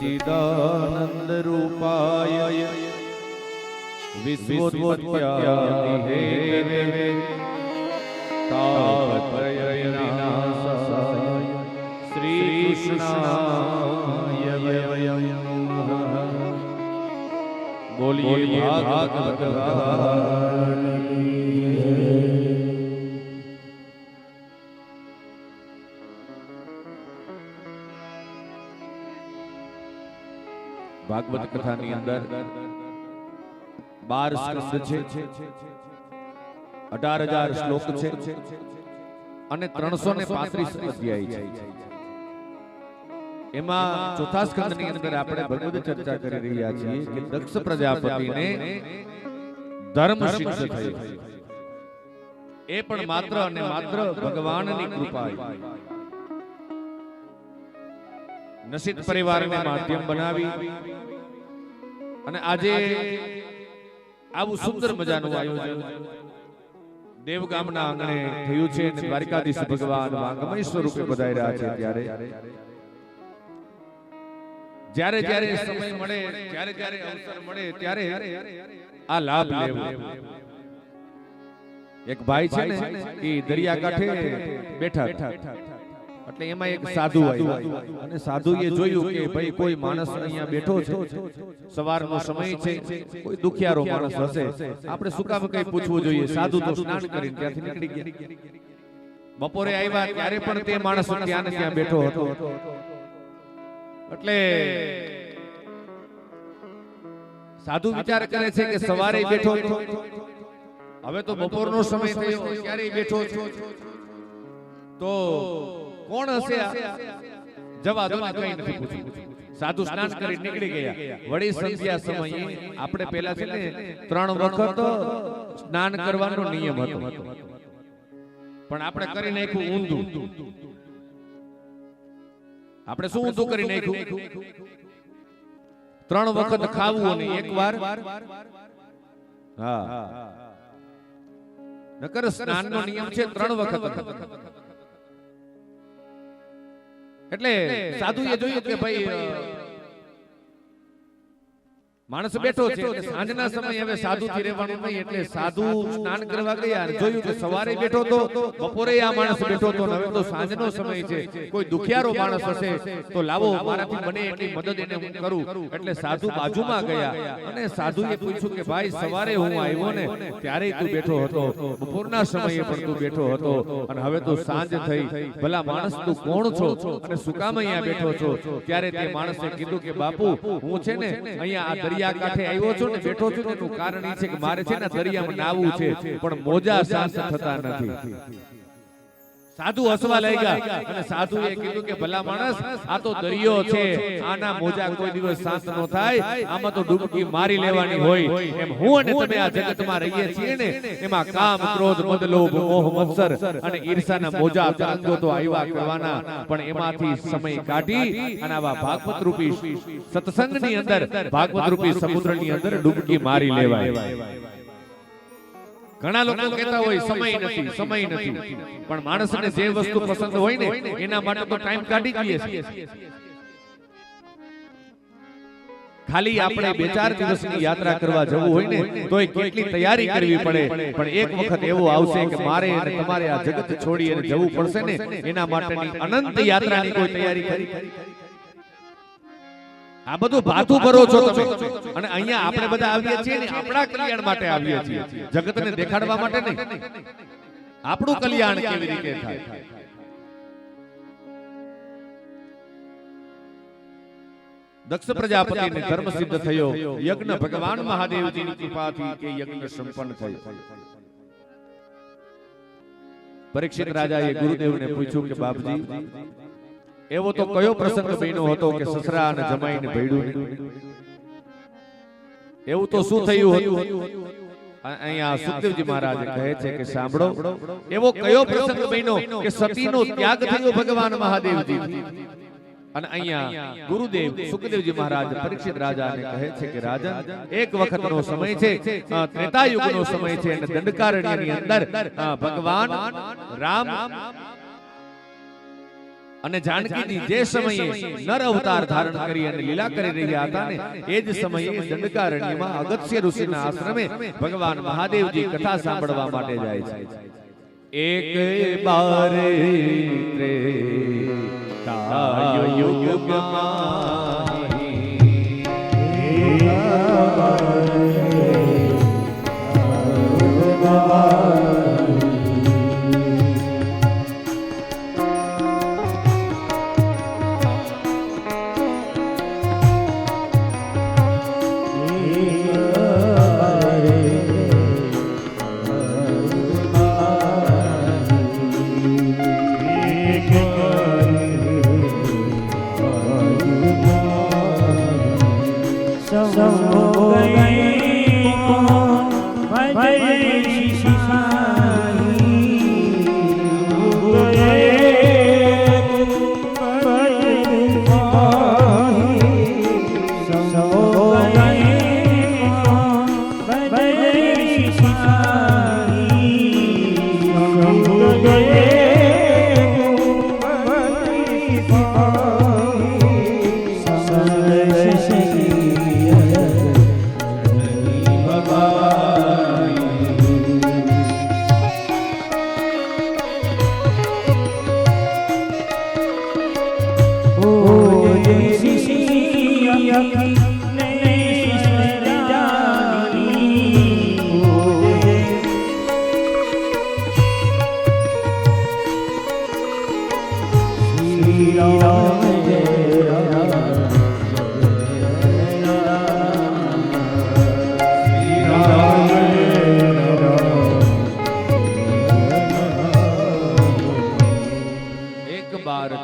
सच्चिदानंद रूपाय विश्वोत्पत्त्यादि Hathaway तापत्रय विनाशाय श्री कृष्णाय वयं नमः। बोलिए भागवत भागवत कथा ની અંદર 12 સ્કંદ છે, 18,000 શ્લોક છે અને 335 અધ્યાય છે। એમાં ચોથા સ્કંદ ની અંદર આપણે ભગવદ ચર્ચા કરી રહ્યા છીએ કે દક્ષ પ્રજાપતિને ધર્મ સિદ્ધ થયો, એ પણ માત્ર અને માત્ર ભગવાનની કૃપાએ। નસીબ પરિવારને માધ્યમ બનાવી અને આજે આવું સુંદર મજાનું આયોજન દેવગામના આંગણે થયું છે અને દ્વારકાધીશ ભગવાન વાંગમય સ્વરૂપે પધાર્યા છે। જ્યારે જ્યારે સમય મળે, જ્યારે જ્યારે અવસર મળે ત્યારે આ લાભ લેવો। એક ભાઈ છે ને એ દરિયાકાંઠે બેઠા એટલે એમાં એક સાધુ આવ્યો અને સાધુએ જોયું કે ભાઈ કોઈ માણસ અહીંયા બેઠો છે, સવારનો સમય છે, કોઈ દુખિયારો માણસ હશે, આપણે શું કામ કઈ પૂછવું જોઈએ? સાધુ તો સ્નાન કરીને ત્યાંથી નીકળી ગયા। બપોરે આવ્યા ત્યારે પણ તે માણસ ત્યાં ને ત્યાં બેઠો હતો। એટલે સાધુ વિચાર કરે છે કે સવારે બેઠો, હવે તો બપોરનો સમય થયો, ક્યારે બેઠો તો કોણ હશે? જવા દો, કઈ નથી પૂછ્યું। સાધુ સ્નાન કરી નીકળી ગયા। વળી સંધ્યા સમયે આપણે પહેલા છે ને 3 વખત સ્નાન કરવાનો નિયમ હતો, પણ આપણે કરી નાખ્યું ઊંધું। આપણે શું ઊંધું કરી નાખ્યું? 3 વખત ખાવું અને એકવાર નકર સ્નાનનો નિયમ છે 3 વખત। એટલે સાધુએ જોયું કે ભાઈ માણસ બેઠો છે, સાંજના સમયે હવે સાધુ થી રહેવાનું નહીં, એટલે સાધુ સ્નાન કરવા ગયા અને જોયું કે સવારે બેઠો તો, બપોરે આ માણસ બેઠો તો, હવે તો સાંજનો સમય છે, કોઈ દુખિયારો માણસ હશે તો લાવો, મારાથી બને એટલી મદદ એને હું કરું। એટલે સાધુ બાજુમાં ગયા અને સાધુએ પૂછ્યું કે ભાઈ સવારે હું આવ્યો ને ત્યારે તું બેઠો હતો, બપોરના સમયે પણ તું બેઠો હતો અને હવે તો સાંજ થઈ, ભલા માણસ તું કોણ છો અને શું કામ અહીંયા બેઠો છો? ત્યારે તે માણસે કીધું કે બાપુ હું છે ને અહીંયા આ દરિયા કાંઠે આવ્યો છું ને બેઠો છું ને, એનું કારણ એ છે કે મારે છે ને દરિયામાં નાવું છે, પણ મોજા શાંત થતા નથી। સાધુ હસવા લાગ્યા અને સાધુએ કીધું કે ભલા માણસ, આ તો દરિયો છે, આના મોજા કોઈ દિવસ શાંત ન થાય, આમાં તો ડૂબકી મારી લેવાની હોય। એમ હું અને તમે આ જગતમાં રહીએ છીએ ને, એમાં કામ, ક્રોધ, મદ, લોભ, મોહ, મત્સર અને ઈર્ષાના મોજા તરંગો તો આવ્યા કરવાના, પણ એમાંથી સમય કાઢી અને આવા ભાગવત રૂપી સત્સંગની અંદર, ભાગવત રૂપી સમુદ્રની અંદર ડૂબકી મારી લેવાય। ઘણા લોકો કહેતા હોય સમય નથી, સમય નથી, પણ માણસને જે વસ્તુ પસંદ હોય ને એના માટે તો ટાઈમ કાઢી દઈએ છીએ। ખાલી આપણે 2-4 દિવસની યાત્રા કરવા જવું હોય ને તોય કેટલી તૈયારી કરવી પડે, પણ એક વખત એવો આવશે કે મારે અને તમારે આ જગત છોડી અને જવું પડશે ને, એના માટેની અનંત યાત્રાની કોઈ તૈયારી કરી? આ બધું ભાતું ભરો છો તમે, અને અહીંયા આપણે બધા આવીએ છીએ ને આપણા કલ્યાણ માટે આવીએ છીએ, જગતને દેખાડવા માટે નહીં। આપણું કલ્યાણ કેવી રીતે થાય? દક્ષ પ્રજાપતિને ધર્મ સિદ્ધ થયો, યજ્ઞ ભગવાન મહાદેવજીની કૃપાથી કે યજ્ઞ સંપન્ન થયો। પરીક્ષિત રાજાએ ગુરુદેવને પૂછ્યું કે બાપજી, એવો તો કયો પ્રસંગ બન્યો હતો કે સસરા અને જમાઈને ભેડું? એવું તો શું થયું હતું? અહીંયા સુખદેવજી મહારાજ કહે છે કે સાંભળો, એવો કયો પ્રસંગ બન્યો કે સતીનો ત્યાગ થયો ભગવાન મહાદેવજી? અને અહીંયા ગુરુદેવ સુખદેવજી મહારાજ પરીક્ષિત રાજાને કહે છે કે રાજન, એક વખતનો સમય છે, ત્રેતા યુગનો સમય છે અને દંડકારણ્યની અંદર ભગવાન રામ અને જાનકીજી જે સમયે નર અવતાર ધારણ કરી અને લીલા કરી રહ્યા હતા ને એ જ સમયે દંડકારણ્યમાં અગસ્ત્ય ઋષિના આશ્રમે ભગવાન મહાદેવજી કથા સાંભળવા માટે જાય છે. એક બાર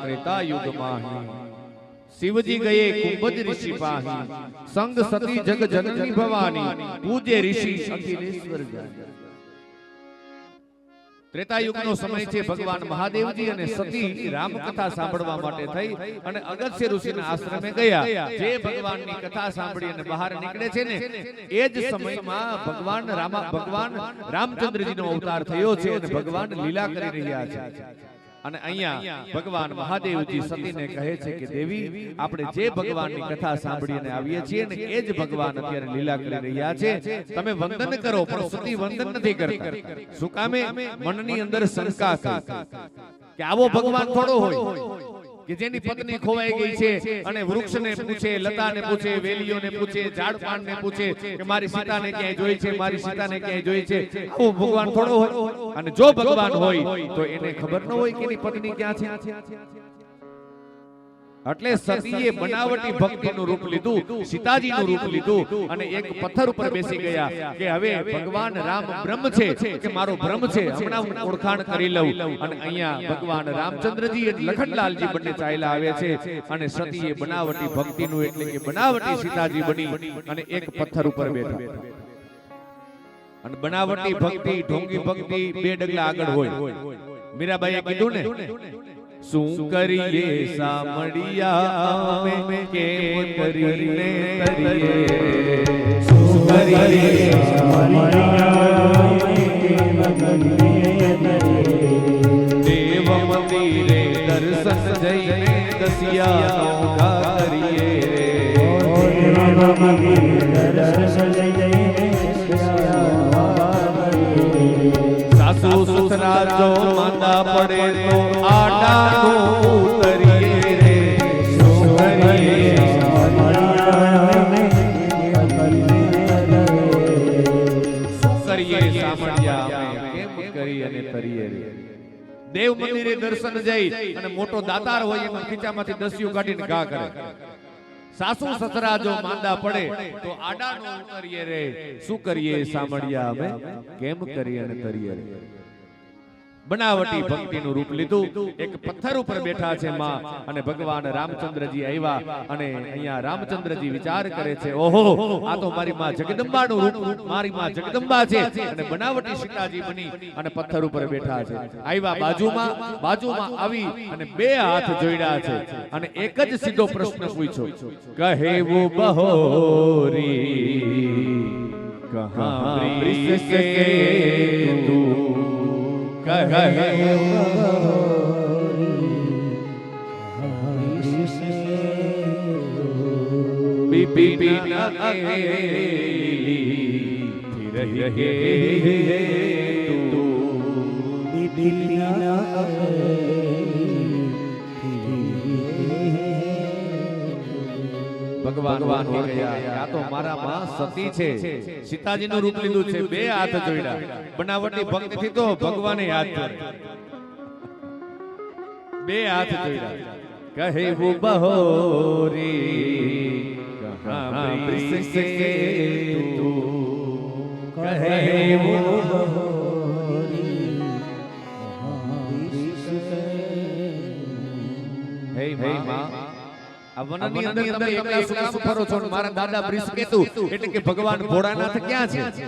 ત્રેતાયુ યુગમાં શિવજી ગયે કુંભજ ઋષિ પાહી સંગ સતી જગ જનની ભવાની પૂજ્ય ઋષિ અખિલેશ્વર જાની. ત્રેતાયુગનો સમય છે. ભગવાન મહાદેવજી અને સતી રામકથા સાંભળવા માટે થઈ અને અગસ્ત્ય ઋષિના આશ્રમે ગયા. જે ભગવાનની કથા સાંભળી અને બહાર નીકળે છે ને એ જ સમયમાં ભગવાન રામચંદ્રજીનો અવતાર થયો છે અને ભગવાન લીલા કરી રહ્યા છે. અને અહીંયા ભગવાન મહાદેવજી સતીને કહે છે કે દેવી, આપણે જે ભગવાનની કથા સાંભળીને આવીએ છીએ ને એ જ ભગવાન અત્યારે લીલા કરી રહ્યા છે. તમે વંદન કરો. પણ સતી વંદન નથી કરતા. શું કામે? મનની અંદર શંકા કે આવો ભગવાન થોડો હોય કે જેની પત્ની ખોવાઈ ગઈ છે અને વૃક્ષને પૂછે, લતાને પૂછે, વેલીઓને પૂછે, ઝાડ પાનને પૂછે કે મારી સીતાને ક્યાંય જોઈ છે, મારી સીતાને ક્યાંય જોઈ છે. આવો ભગવાન થોડો હોય. અને જો ભગવાન હોય તો એને ખબર ન હોય કે એની પત્ની ક્યાં છે. એટલે સતીએ બનાવટી ભક્તિનું રૂપ લીધું, સીતાજીનું રૂપ લીધું અને એક પથ્થર ઉપર બેસી ગયા કે હવે ભગવાન રામ બ્રહ્મ છે કે મારો ભ્રમ છે, હમણાં હું ઓળખાણ કરી લઉં. અને અહીંયા ભગવાન રામચંદ્રજી અને લખનલાલજી બંને ચાલ્યા આવે છે અને સતીએ બનાવટી ભક્તિનું એટલે કે બનાવટી સીતાજી બની અને એક પથ્થર ઉપર બેઠા. અને બનાવટી ભક્તિ, ઢોંગી ભક્તિ બે ડગલા આગળ હોય. મીરાબાઈએ કીધું ને, શું કરીએ સામળિયા અમે કેમ કરીને તરીએ, શું કરીએ સામળિયા અમે કેમ કરીને તરીએ. દેવ મંદિરે દર્શન જઈને દસિયા નોગા કરીએ રે. દેવ મંદિરે દર્શન જઈને સાસુ સસરા જો માંદા પડે તો આડાનું ઉતરીએ રે. શું કરીએ સામળિયા કેમ કરી અને તરીએ રે. દેવ મંદિરે દર્શન જઈ અને મોટો દાતાર હોય એમાં ખીચામાંથી દસિયું કાઢીને ઘા કરે. સાસુ સસરા જો માંદા પડે તો આડાનો ઉતરીએ રે. શું કરીએ સામળિયા અમે કેમ કરીએ અને તરીએ રે. બનાવટી ભક્તિનું રૂપ લીધું. એક પથ્થર ઉપર બેઠા છે માં અને ભગવાન રામચંદ્રજી આવ્યા અને અહીંયા રામચંદ્રજી વિચાર કરે છે, ઓહો આ તો મારી માં જગદંબાનું રૂપ, મારી માં જગદંબા છે અને બનાવટી સીતાજી બની અને પથ્થર ઉપર બેઠા છે. આવ્યા બાજુમાં આવી અને બે હાથ જોડ્યા છે અને એક જ સીધો પ્રશ્ન પૂછ્યો, કહેવું બહોરી કહા પ્રિસ કે તું बिपिन अकेली रहे तू बिपिन ભગવાન વાહી ગયા આ તો મારા માં સતી છે સીતાજીનું રૂપ લીધું છે બે હાથ જોડ્યા બનાવટી ભક્તિથી તો ભગવાને હાથ જોડ્યા બે હાથ જોડ્યા કહે વો બહોરી કહા બ્રિસ કે તું કહે વો બહોરી હે માં આ વનની અંદર તમે એકલા સુખ ફરો છો મારા દાદા બ્રિસ કેતુ એટલે કે ભગવાન ભોળાનાથ ક્યાં છે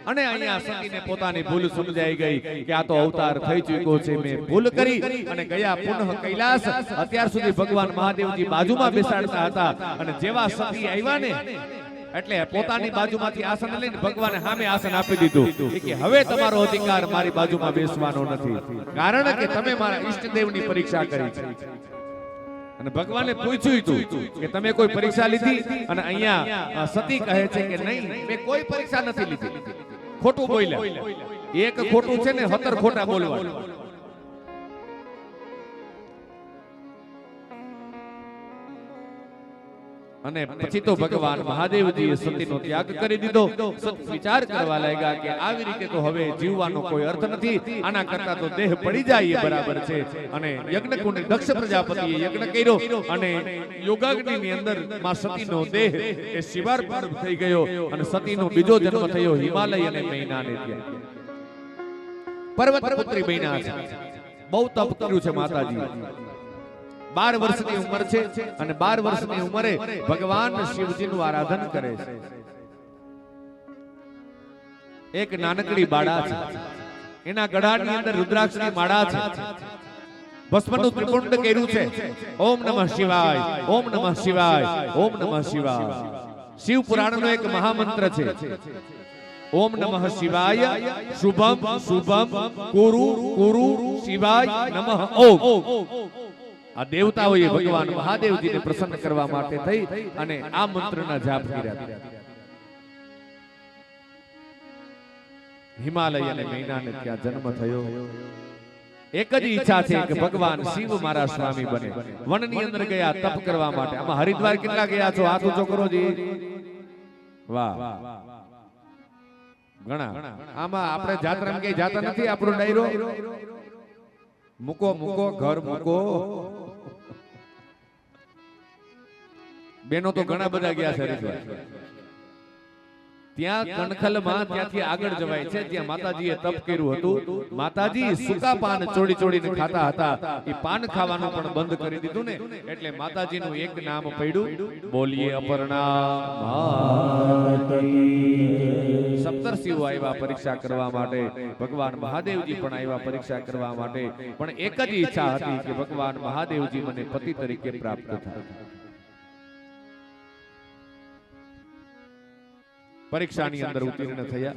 અને અહીંયા સતીને પોતાની ભૂલ સમજાઈ ગઈ કે આ તો અવતાર થઈ ચૂક્યો છે મેં ભૂલ કરી અને ગયા પુનઃ કૈલાસ અત્યાર સુધી ભગવાન મહાદેવજી બાજુમાં બેસાડતા હતા અને જેવા સતી આવ્યા ને એટલે પોતાની બાજુમાંથી આસન લઈને ભગવાને સામે આસન આપી દીધું કે હવે તમારો અધિકાર મારી બાજુમાં બેસવાનો નથી કારણ કે તમે મારા ઈષ્ટદેવની પરીક્ષા કરી છે અને ભગવાને પૂછ્યું હતું કે તમે કોઈ પરીક્ષા લીધી અને અહીંયા સતી કહે છે કે નહીં મેં કોઈ પરીક્ષા નથી લીધી ખોટું બોલ્યા એક ખોટું છે ને 17 ખોટા બોલવા અને પછી તો ભગવાન મહાદેવજીએ સતીનો ત્યાગ કરી દીધો સત વિચાર કરવા લાગ્યા કે આવી રીતે તો હવે જીવવાનો કોઈ અર્થ નથી આના કરતા તો દેહ પડી જાય એ બરાબર છે અને યજ્ઞકુંડ દક્ષ પ્રજાપતિએ યજ્ઞ કર્યો અને યોગાગ્નિની અંદર માં સતીનો દેહ એ શિવાર્પણ થઈ ગયો અને સતીનો બીજો જન્મ થયો હિમાલય અને મૈનાને ત્યાં પર્વત પુત્રી બન્યા છે બહુ તપ કર્યું છે માતાજી 12 વર્ષની ઉંમર છે અને 12 વર્ષની ઉંમરે ભગવાન શિવજીનું આરાધન કરે છે એક નાનકડી બાળા છે એના ગળાની અંદર રુદ્રાક્ષની માળા છે ભસ્મનું ત્રિપુંડ કર્યું છે ઓમ નમઃ શિવાય ઓમ નમઃ શિવાય ઓમ નમઃ શિવાય શિવ પુરાણનો એક મહામંત્ર છે ઓમ નમઃ શિવાય શુભમ શુભમ કુરુ કુરુ શિવાય નમઃ ઓમ આ દેવતાઓએ ભગવાન મહાદેવજીને પ્રસન્ન કરવા માટે થઈ અને આ મંત્રના જાપ કર્યા હિમાલય અને મૈનાને ત્યાં જન્મ થયો એક જ ઈચ્છા છે કે ભગવાન શિવ મારા સ્વામી બને વનની અંદર ગયા તપ કરવા માટે આમાં હરિદ્વાર કેટલા ગયા છો હાથ ઊંચો કરો જી વાહ ઘણા આમાં આપણે જાત્રામાં કઈ જાતા નથી આપણો ડાયરો મૂકો મૂકો ઘર મૂકો બેનો તો ઘણા બધા ગયા છે હરિદ્વાર ત્યાં કણખલમાં ત્યાંથી આગળ જવાય છે ત્યાં માતાજીએ તપ કર્યું હતું માતાજી સૂકા પાન ચોડી ચોડીને ખાતા હતા એ પાન ખાવાનું પણ બંધ કરી દીધું ને એટલે માતાજીનું એક નામ પડ્યું બોલીએ અપર્ણા માતકી સપ્તર્ષિઓ આવ્યા પરીક્ષા કરવા માટે ભગવાન મહાદેવજી પણ આવ્યા પરીક્ષા કરવા માટે પણ એક જ ઈચ્છા હતી કે ભગવાન મહાદેવજી મને પતિ તરીકે પ્રાપ્ત થાય પરીક્ષાની અંદર ઉત્તીર્ણ થયા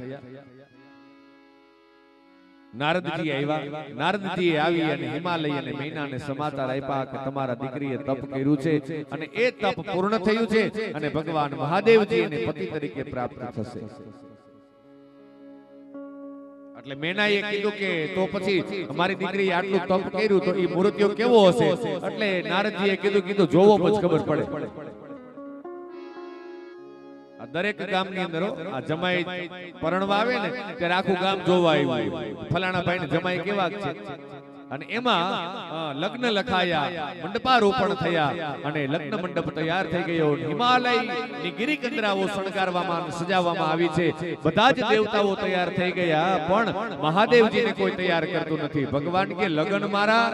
નારદજી આવ્યા નારદજી આવી અને હિમાલય અને મૈનાને સમાચાર આપ્યા કે તમારા દીકરીએ તપ કર્યું છે અને એ તપ પૂર્ણ થયું છે અને ભગવાન મહાદેવજી એને પતિ તરીકે પ્રાપ્ત થશે એટલે મેનાએ કીધું કે તો પછી અમારી દીકરીએ આટલું તપ કર્યું તો એ મૂર્તિઓ કેવો હશે એટલે નારદજીએ કીધું જોવો પછી ખબર પડે દરેક ગામની અંદર આ જમાઈ પરણવા આવે ને ત્યારે આખું ગામ જોવા આવ્યું ફલાણા ભાઈ ને જમાઈ કેવા છે અને એમાં લગ્ન લખાયા મંડપારોપણ થયા અને લગ્ન મંડપ તૈયાર થઈ ગયો હિમાલયની ગિરિકંદરાઓ શણગારવામાં સજાવવામાં આવી છે બધા જ દેવતાઓ તૈયાર થઈ ગયા પણ મહાદેવજીને કોઈ તૈયાર કરતું નથી ભગવાન કે લગ્ન મારા